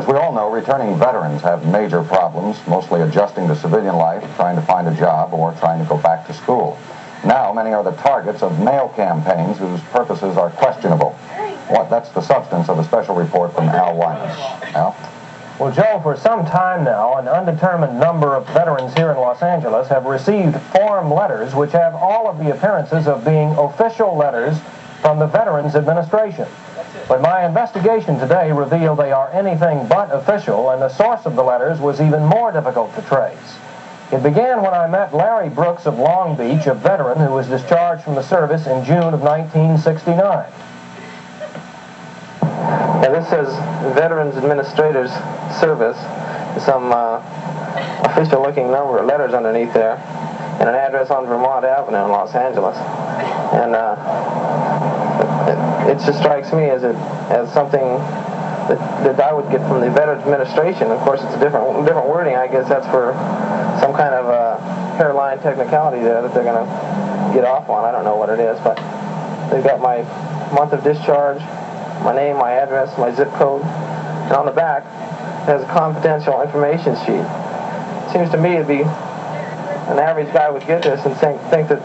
we all know, returning veterans have major problems, mostly adjusting to civilian life, trying to find a job, or trying to go back to school. Now, many are the targets of mail campaigns whose purposes are questionable. That's the substance of a special report from Al Wyman. Al? Well, Joe, for some time now, an undetermined number of veterans here in Los Angeles have received form letters which have all of the appearances of being official letters from the Veterans Administration. But my investigation today revealed they are anything but official, and the source of the letters was even more difficult to trace. It began when I met Larry Brooks of Long Beach, a veteran who was discharged from the service in June of 1969. Now this says Veterans Administrators Service, some official-looking number of letters underneath there, and an address on Vermont Avenue in Los Angeles. And it just strikes me as something that I would get from the Veterans Administration. Of course, it's a different wording. I guess that's for some kind of hairline technicality there that they're going to get off on. I don't know what it is, but they've got my month of discharge, my name, my address, my zip code, and on the back it has a confidential information sheet. It seems to me it'd be an average guy would get this and think that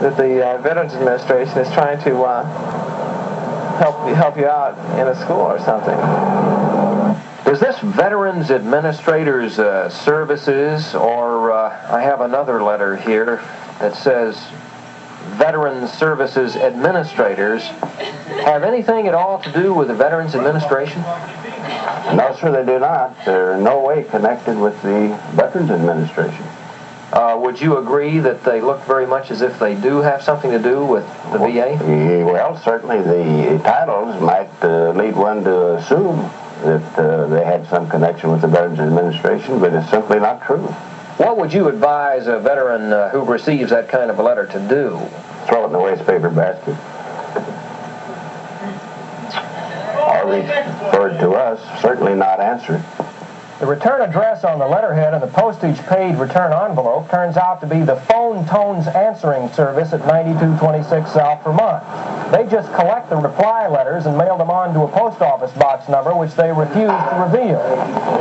the Veterans Administration is trying to help you out in a school or something. Is this Veterans Administrators Services, or I have another letter here that says Veterans Services Administrators, have anything at all to do with the Veterans Administration? No, sir, they do not. They're in no way connected with the Veterans Administration. Would you agree that they look very much as if they do have something to do with the VA? Well, certainly the titles might lead one to assume that they had some connection with the Veterans Administration, but it's simply not true. What would you advise a veteran who receives that kind of a letter to do? Throw it in the waste paper basket. Or refer it to us, certainly not answer it. The return address on the letterhead and the postage-paid return envelope turns out to be the Phone Tones Answering Service at 9226 South Vermont. They just collect the reply letters and mail them on to a post office box number which they refuse to reveal.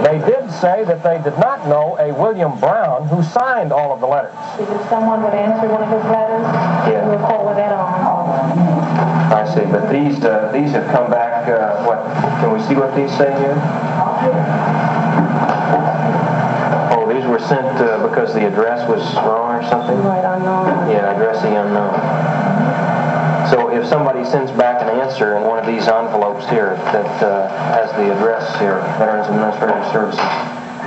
They did say that they did not know a William Brown who signed all of the letters. If someone would answer one of his letters, we'll forward that on. I see, but these have come back, what, can we see what these say here? Oh, these were sent because the address was wrong or something? Right, unknown. Yeah, addressee unknown. So if somebody sends back an answer in one of these envelopes here that has the address here, Veterans Administrative Services,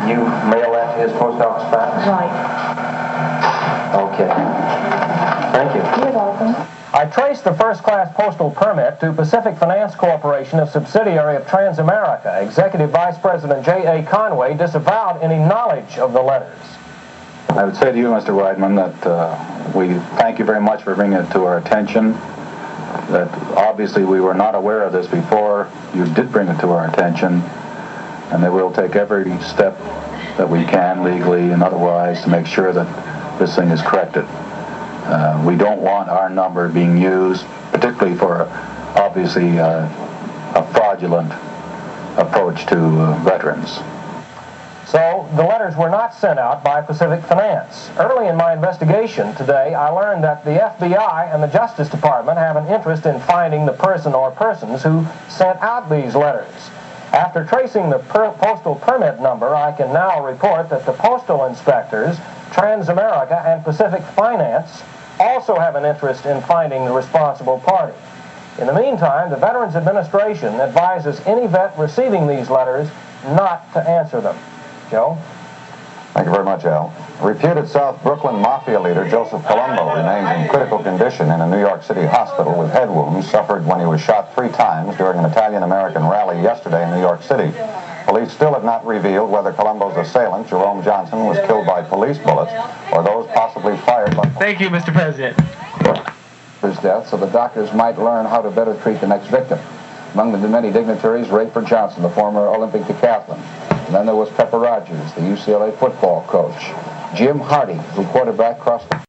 you mail that to his post office box? Right. Okay. Thank you. You're welcome. I traced the first-class postal permit to Pacific Finance Corporation, a subsidiary of Transamerica. Executive Vice President J.A. Conway disavowed any knowledge of the letters. I would say to you, Mr. Weidman, that we thank you very much for bringing it to our attention, that obviously we were not aware of this before. You did bring it to our attention, and that we'll take every step that we can, legally and otherwise, to make sure that this thing is corrected. We don't want our number being used, particularly for, obviously, a fraudulent approach to veterans. So, the letters were not sent out by Pacific Finance. Early in my investigation today, I learned that the FBI and the Justice Department have an interest in finding the person or persons who sent out these letters. After tracing the postal permit number, I can now report that the postal inspectors, Transamerica, and Pacific Finance also have an interest in finding the responsible party. In the meantime, the Veterans Administration advises any vet receiving these letters not to answer them. Joe? Thank you very much, Al. Reputed South Brooklyn Mafia leader Joseph Colombo remains in critical condition in a New York City hospital with head wounds suffered when he was shot 3 times during an Italian-American rally yesterday in New York City. Police still have not revealed whether Colombo's assailant, Jerome Johnson, was killed by police bullets or those possibly fired by... Thank you, Mr. President. His death, so the doctors might learn how to better treat the next victim. Among the many dignitaries, Rayford Johnson, the former Olympic decathlon. And then there was Pepper Rogers, the UCLA football coach. Jim Hardy, who quarterback crossed the